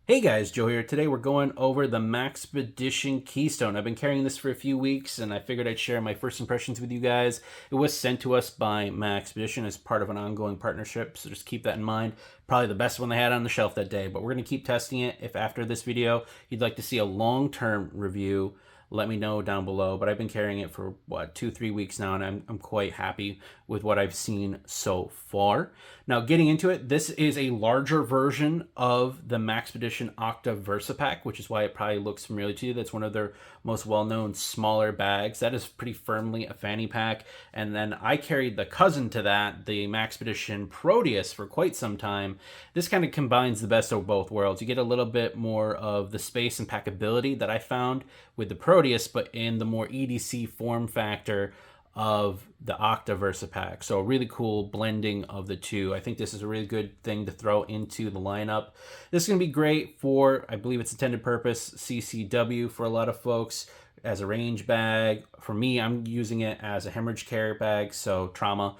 Hey guys, Joe here. Today we're going over the Maxpedition Keystone. I've been carrying this for a few weeks and I figured I'd share my first impressions with you guys. It was sent to us by Maxpedition as part of an ongoing partnership, so just keep that in mind. Probably the best one they had on the shelf that day, but we're going to keep testing it. If after this video you'd like to see a long-term review, let me know down below. But I've been carrying it for, 2-3 weeks now, and I'm quite happy with what I've seen so far. Now, getting into it, this is a larger version of the Maxpedition Octa Versipack, which is why it probably looks familiar to you. That's one of their most well-known smaller bags. That is pretty firmly a fanny pack. And then I carried the cousin to that, the Maxpedition Proteus, for quite some time. This kind of combines the best of both worlds. You get a little bit more of the space and packability that I found with the Proteus, but in the more EDC form factor of the Octa Versipack. So a really cool blending of the two. I think this is a really good thing to throw into the lineup. This is going to be great for, I believe it's intended purpose, CCW for a lot of folks, as a range bag. For me, I'm using it as a hemorrhage care bag, so trauma,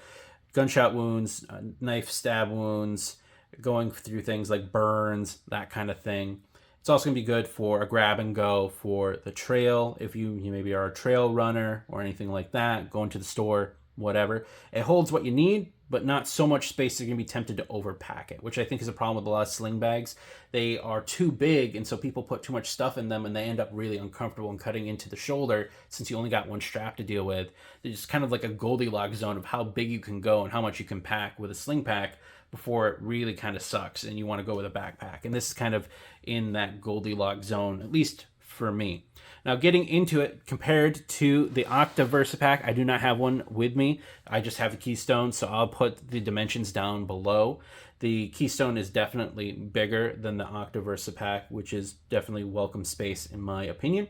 gunshot wounds, knife stab wounds, going through things like burns, that kind of thing. It's also going to be good for a grab and go for the trail. If you maybe are a trail runner or anything like that, going to the store, whatever. It holds what you need, but not so much space that you're going to be tempted to overpack it, which I think is a problem with a lot of sling bags. They are too big, and so people put too much stuff in them, and they end up really uncomfortable and cutting into the shoulder since you only got one strap to deal with. It's kind of like a Goldilocks zone of how big you can go and how much you can pack with a sling pack before it really kind of sucks and you want to go with a backpack. And this is kind of in that Goldilocks zone, at least for me. Now, getting into it, compared to the Octa Versipack, I do not have one with me. I just have the Keystone, so I'll put the dimensions down below. The Keystone is definitely bigger than the Octa Versipack, which is definitely welcome space in my opinion.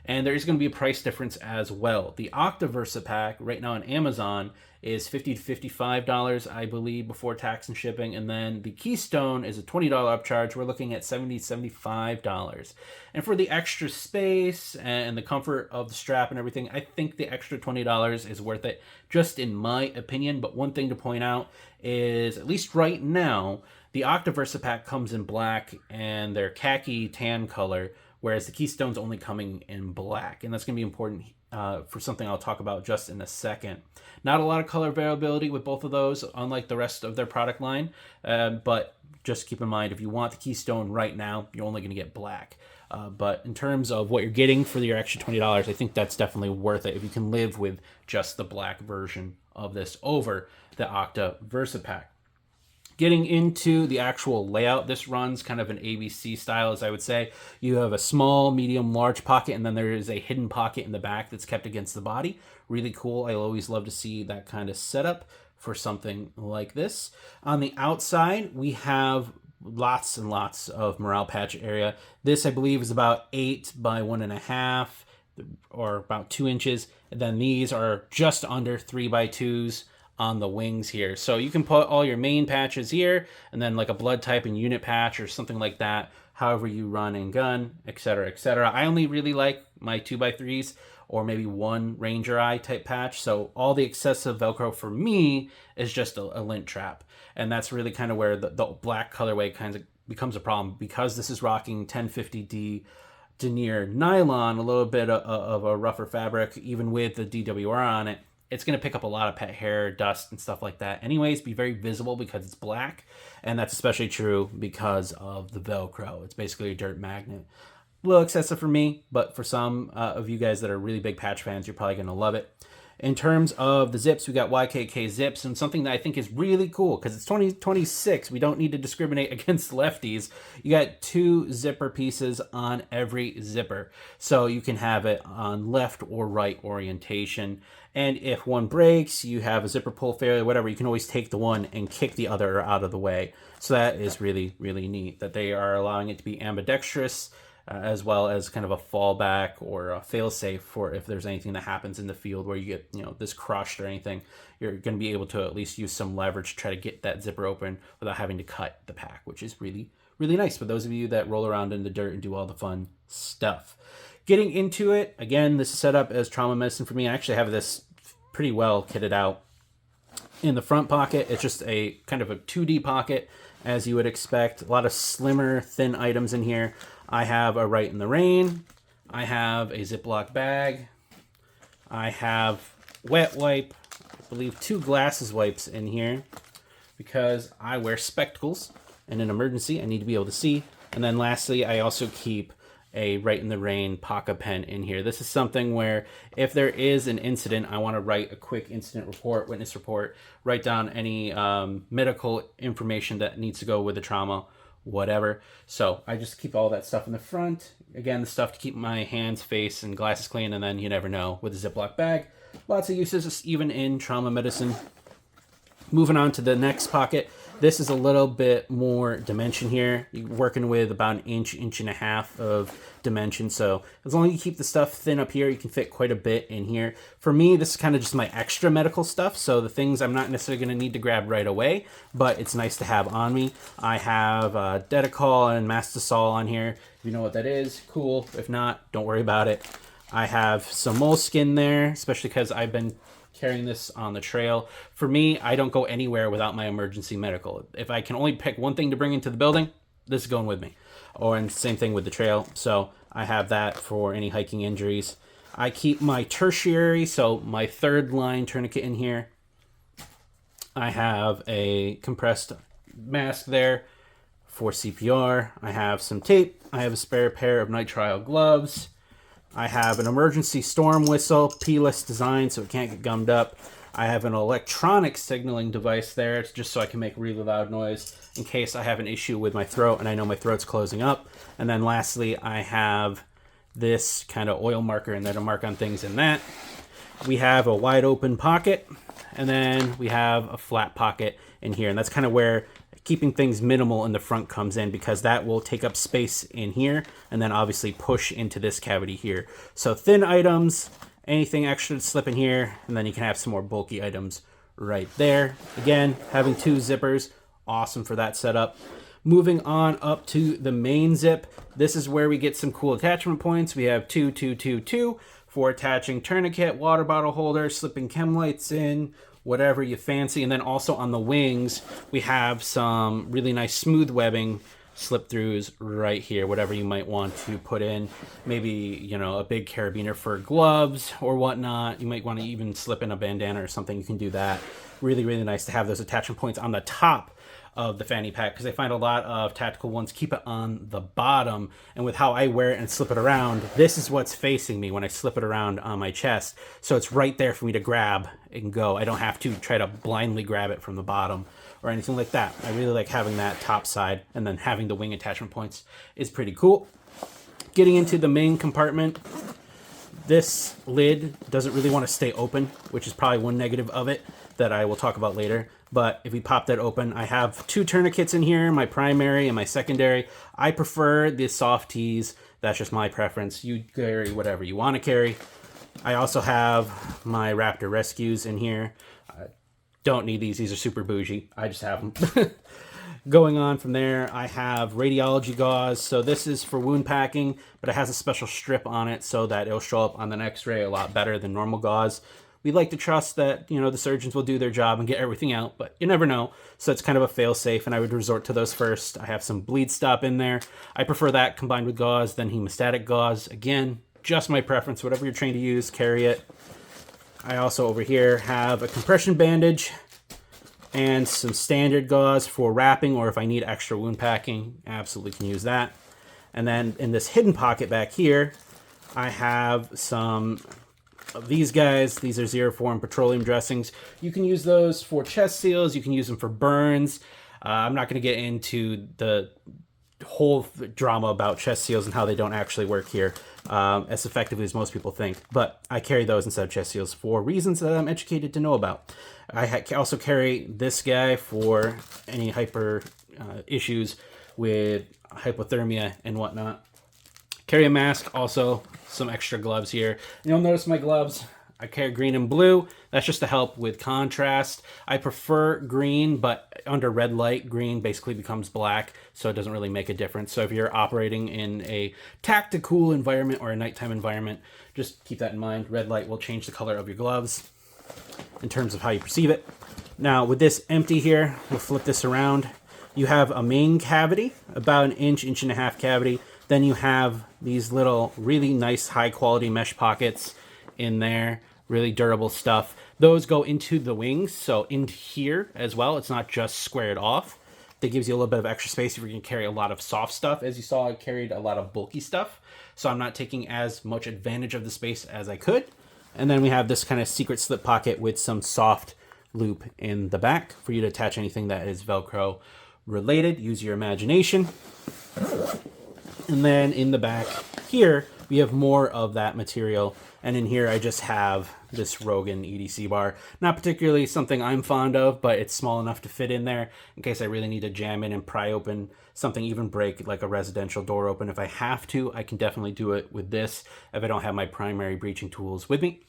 And there is going to be a price difference as well. The Octa Versipack right now on Amazon is $50 to $55, I believe, before tax and shipping. And then the Keystone is a $20 upcharge. We're looking at $70 to $75. And for the extra space and the comfort of the strap and everything, I think the extra $20 is worth it, just in my opinion. But one thing to point out is, at least right now, the Octa Versipack comes in black and their khaki tan color, whereas the Keystone's only coming in black. And that's going to be important for something I'll talk about just in a second. Not a lot of color variability with both of those, unlike the rest of their product line. But just keep in mind, if you want the Keystone right now, you're only going to get black. But in terms of what you're getting for your extra $20, I think that's definitely worth it if you can live with just the black version of this over the Octa Versipack. Getting into the actual layout, this runs kind of an ABC style, as I would say. You have a small, medium, large pocket, and then there is a hidden pocket in the back that's kept against the body. Really cool. I always love to see that kind of setup for something like this. On the outside, we have lots and lots of morale patch area. This, I believe, is about 8 by 1.5, or about 2 inches. And then these are just under 3 by 2s on the wings here. So you can put all your main patches here, and then like a blood type and unit patch or something like that, however you run and gun, etc., etc. I only really like my 2x3s or maybe one Ranger Eye type patch. So all the excessive Velcro for me is just a lint trap. And that's really kind of where the black colorway kind of becomes a problem, because this is rocking 1050D denier nylon, a little bit of a rougher fabric, even with the DWR on it. It's going to pick up a lot of pet hair, dust, and stuff like that. Anyways, be very visible because it's black, and that's especially true because of the Velcro. It's basically a dirt magnet. A little excessive for me, but for some of you guys that are really big patch fans, you're probably going to love it. In terms of the zips, we got YKK zips, and something that I think is really cool, because it's 2026, we don't need to discriminate against lefties. You got 2 zipper pieces on every zipper, so you can have it on left or right orientation. And if one breaks, you have a zipper pull failure, whatever, you can always take the one and kick the other out of the way. So that is really, really neat that they are allowing it to be ambidextrous, as well as kind of a fallback or a fail-safe for if there's anything that happens in the field where you get, this crushed or anything. You're going to be able to at least use some leverage to try to get that zipper open without having to cut the pack, which is really, really nice for those of you that roll around in the dirt and do all the fun stuff. Getting into it, again, this is set up as trauma medicine for me. I actually have this pretty well kitted out. In the front pocket, it's just a kind of a 2D pocket, as you would expect. A lot of slimmer, thin items in here. I have a Right in the Rain. I have a Ziploc bag. I have wet wipe. I believe 2 glasses wipes in here because I wear spectacles. In an emergency, I need to be able to see. And then lastly, I also keep a Right in the Rain pocket pen in here. This is something where if there is an incident, I want to write a quick incident report, witness report, write down any medical information that needs to go with the trauma, whatever. So I just keep all that stuff in the front. Again, the stuff to keep my hands, face, and glasses clean, and then you never know with a Ziploc bag. Lots of uses, even in trauma medicine. Moving on to the next pocket. This is a little bit more dimension here. You're working with about an inch, inch and a half of dimension. So as long as you keep the stuff thin up here, you can fit quite a bit in here. For me, this is kind of just my extra medical stuff. So the things I'm not necessarily going to need to grab right away, but it's nice to have on me. I have Dedicol and Mastisol on here. If you know what that is, cool. If not, don't worry about it. I have some moleskin there, especially because I've been carrying this on the trail. For me, I don't go anywhere without my emergency medical. If I can only pick one thing to bring into the building, this is going with me. And same thing with the trail. So I have that for any hiking injuries. I keep my tertiary, so my 3rd line tourniquet in here. I have a compressed mask there for CPR. I have some tape. I have a spare pair of nitrile gloves. I have an emergency storm whistle, P-less design so it can't get gummed up. I have an electronic signaling device there just so I can make really loud noise in case I have an issue with my throat and I know my throat's closing up. And then lastly, I have this kind of oil marker in there to mark on things in that. We have a wide open pocket, and then we have a flat pocket in here. And that's kind of where keeping things minimal in the front comes in, because that will take up space in here and then obviously push into this cavity here. So thin items, anything extra to slip in here, and then you can have some more bulky items right there. Again, having 2 zippers, awesome for that setup. Moving on up to the main zip, this is where we get some cool attachment points. We have 2, 2, 2, 2 for attaching tourniquet, water bottle holder, slipping chem lights in, whatever you fancy. And then also on the wings, we have some really nice smooth webbing slip throughs right here, whatever you might want to put in. Maybe, you know, a big carabiner for gloves or whatnot. You might want to even slip in a bandana or something. You can do that. Really, really nice to have those attachment points on the top of the fanny pack, because I find a lot of tactical ones keep it on the bottom, and with how I wear it and slip it around, this is what's facing me when I slip it around on my chest, so it's right there for me to grab and go. I don't have to try to blindly grab it from the bottom or anything like that. I really like having that top side, and then having the wing attachment points is pretty cool. Getting into the main compartment, this lid doesn't really want to stay open, which is probably one negative of it that I will talk about later. But if we pop that open, I have 2 tourniquets in here, my primary and my secondary. I prefer the soft tees. That's just my preference. You carry whatever you want to carry. I also have my Raptor Rescues in here. I don't need these. These are super bougie. I just have them. Going on from there, I have radiology gauze. So this is for wound packing, but it has a special strip on it so that it'll show up on an x-ray a lot better than normal gauze. We like to trust that, you know, the surgeons will do their job and get everything out, but you never know. So it's kind of a fail-safe, and I would resort to those first. I have some bleed stop in there. I prefer that combined with gauze than hemostatic gauze. Again, just my preference. Whatever you're trained to use, carry it. I also over here have a compression bandage and some standard gauze for wrapping, or if I need extra wound packing, absolutely can use that. And then in this hidden pocket back here, I have some of these guys. These are Xeroform petroleum dressings. You can use those for chest seals. You can use them for burns. I'm not going to get into the whole drama about chest seals and how they don't actually work here as effectively as most people think. But I carry those instead of chest seals for reasons that I'm educated to know about. I also carry this guy for any hyper issues with hypothermia and whatnot. Carry a mask, also some extra gloves here. And you'll notice my gloves, I carry green and blue. That's just to help with contrast. I prefer green, but under red light, green basically becomes black, so it doesn't really make a difference. So if you're operating in a tactical environment or a nighttime environment, just keep that in mind. Red light will change the color of your gloves in terms of how you perceive it. Now with this empty here, we'll flip this around. You have a main cavity, about an inch, inch and a half cavity. Then you have these little really nice high quality mesh pockets in there, really durable stuff. Those go into the wings, so in here as well. It's not just squared off. That gives you a little bit of extra space if you're going to carry a lot of soft stuff. As you saw, I carried a lot of bulky stuff, so I'm not taking as much advantage of the space as I could. And then we have this kind of secret slip pocket with some soft loop in the back for you to attach anything that is Velcro related. Use your imagination. And then in the back here, we have more of that material. And in here, I just have this Rogan EDC bar. Not particularly something I'm fond of, but it's small enough to fit in there in case I really need to jam in and pry open something, even break like a residential door open. If I have to, I can definitely do it with this if I don't have my primary breaching tools with me.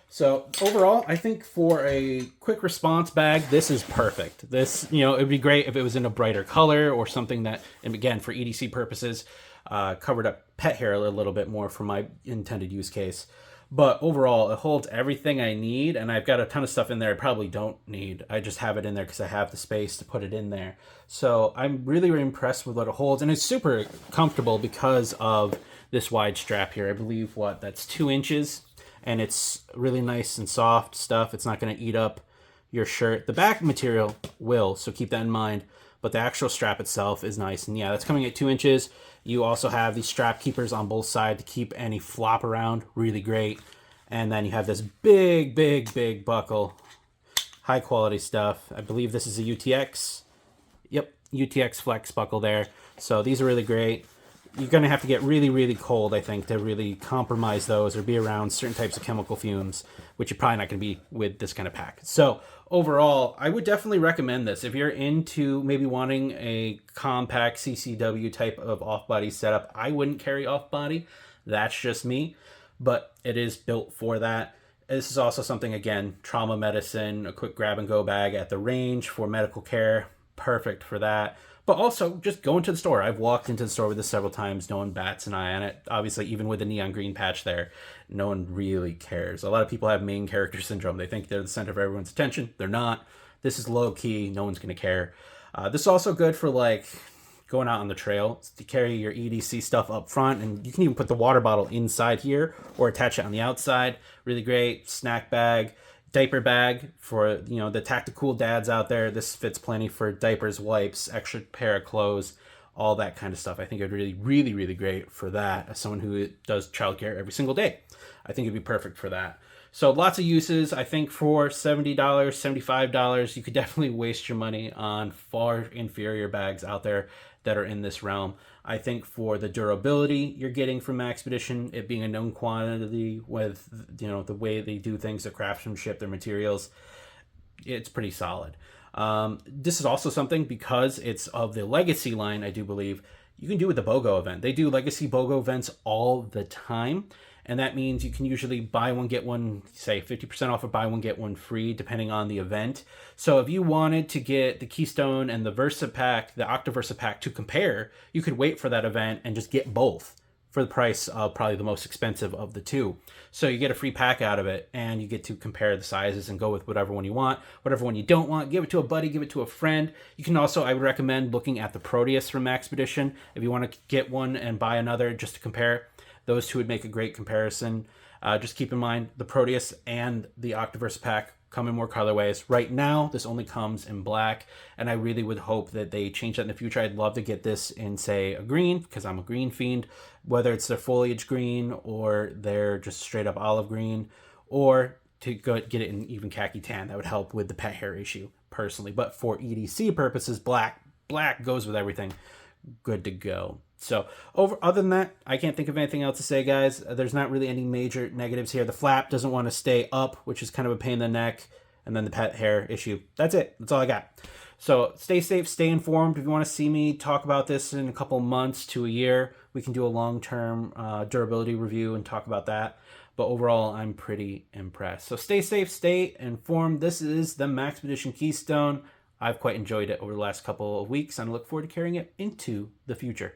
So overall, I think for a quick response bag, this is perfect. This, it'd be great if it was in a brighter color or something that, and again, for EDC purposes, covered up pet hair a little bit more for my intended use case. But overall, it holds everything I need, and I've got a ton of stuff in there I probably don't need. I just have it in there because I have the space to put it in there. So I'm really, really impressed with what it holds, and it's super comfortable because of this wide strap here. I believe, that's 2 inches, and it's really nice and soft stuff. It's not going to eat up your shirt. The back material will, so keep that in mind. But the actual strap itself is nice. And yeah, that's coming at 2 inches. You also have these strap keepers on both sides to keep any flop around. Really great. And then you have this big, big, big buckle. High quality stuff. I believe this is a UTX. Yep, UTX flex buckle there. So these are really great. You're going to have to get really, really cold, I think, to really compromise those or be around certain types of chemical fumes, which you're probably not going to be with this kind of pack. So overall, I would definitely recommend this. If you're into maybe wanting a compact CCW type of off-body setup, I wouldn't carry off-body. That's just me, but it is built for that. This is also something, again, trauma medicine, a quick grab-and-go bag at the range for medical care. Perfect for that. But also, just go into the store. I've walked into the store with this several times. No one bats an eye on it. Obviously, even with the neon green patch there, no one really cares. A lot of people have main character syndrome. They think they're the center of everyone's attention. They're not. This is low key. No one's going to care. This is also good for going out on the trail to carry your EDC stuff up front. And you can even put the water bottle inside here or attach it on the outside. Really great snack bag. Diaper bag for the tacticool dads out there. This fits plenty for diapers, wipes, extra pair of clothes, all that kind of stuff. I think it'd really, really, really great for that as someone who does childcare every single day. I think it'd be perfect for that. So lots of uses. I think for $70, $75, you could definitely waste your money on far inferior bags out there that are in this realm. I think for the durability you're getting from Maxpedition, it being a known quantity with the way they do things, the craftsmanship, their materials, it's pretty solid. This is also something, because it's of the Legacy line, I do believe, you can do with the BOGO event. They do Legacy BOGO events all the time. And that means you can usually buy one, get one, say 50% off or buy one, get one free, depending on the event. So if you wanted to get the Keystone and the versipack, the Octa versipack to compare, you could wait for that event and just get both for the price of probably the most expensive of the two. So you get a free pack out of it, and you get to compare the sizes and go with whatever one you want. Whatever one you don't want, give it to a buddy, give it to a friend. You can also, I would recommend looking at the Proteus from Maxpedition. If you want to get one and buy another just to compare, those two would make a great comparison. Just keep in mind, the Proteus and the Octaverse pack come in more colorways. Right now, this only comes in black, and I really would hope that they change that in the future. I'd love to get this in, say, a green, because I'm a green fiend, whether it's their foliage green or they're just straight up olive green, or to get it in even khaki tan. That would help with the pet hair issue, personally. But for EDC purposes, black goes with everything. Good to go. So other than that, I can't think of anything else to say, guys. There's not really any major negatives here. The flap doesn't want to stay up, which is kind of a pain in the neck. And then the pet hair issue. That's it. That's all I got. So stay safe, stay informed. If you want to see me talk about this in a couple months to a year, we can do a long-term durability review and talk about that. But overall, I'm pretty impressed. So stay safe, stay informed. This is the Maxpedition Keystone. I've quite enjoyed it over the last couple of weeks, and I look forward to carrying it into the future.